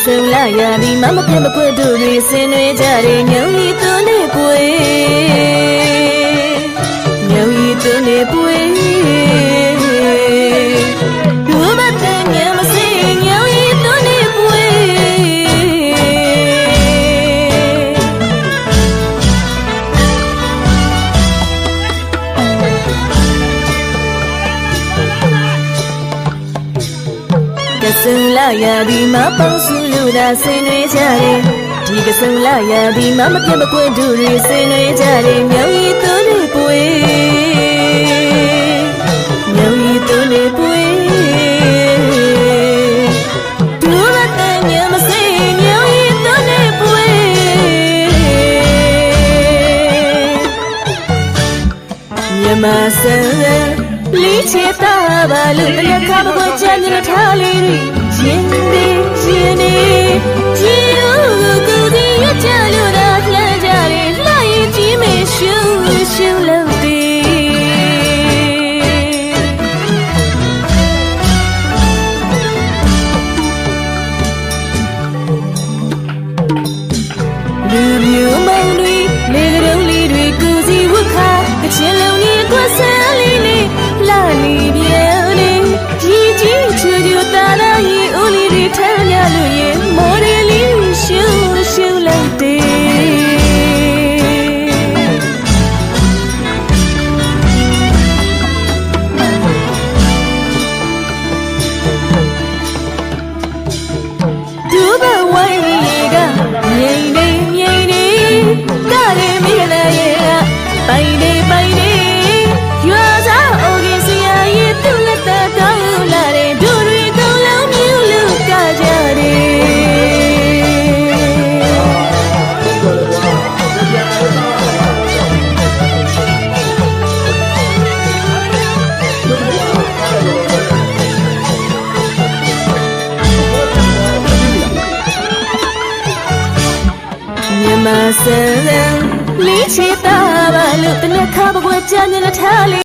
ဆုံလာရသည်မမပြတ်မကွတ်တို့တွေဆင်းနေကြတယ်ညောင်ရီသွန်းနေပွေညောင်ရီသွန်းနေပွေဒူမတန်ညမစင်းညောင်ရီသွန်းနေပွေကဆုံလာရသည်မပေါင်းစုလူသာဆင်းနေကြတယ်ဒီကဆုံလာရသည်မမပြတ်မကွတ်တို့တွေဆင်းနေကြတယ်မြောင်ရီသွန်းနေပွေမြောင်ရီသွန်းနေပွေဒူမတန်ညမစင်းမြောင်ရီသွန်းနေပွေမြမဆန်းလီချေတာဘာလို့တလက်ခါမကိုချမ်းနေထားလေရှင်နေရှင်နေကြည်ဦးကိုဒီရချလို့တာလှမ်းကြလေလှရင်ကြီးမေရှူရှူလို့ဒီလူမျိုးမောင်တွေလေကရုံးလေးတွေကိုစီဝတ်ခါကချင်လုံးကြီးကွဆန်းလေးလေးလာလီပြေနေကြီးကြီးချူချူတာလာရင်ဦးလေးတွေထမ်းရလို့ရင်မော်ဒယ်လေးရှူရှူလိုက်တယ်ဒူဘဝိုင်းလေးကငိမ့်နေငိမ့်နေကလည်းမရလာရဲ့ပိုင်နေပိုင်နေရွာစားအိုကြီးစီယာရဲ့သူ့လက်သားကောင်းလာတဲ့ဒူတွေကောင်းလုံးမြူလူကကြတယ်မြမဆန်းလီချေတာဘာလို့တနခါဘကွယ်ချမ်းနေထားလေ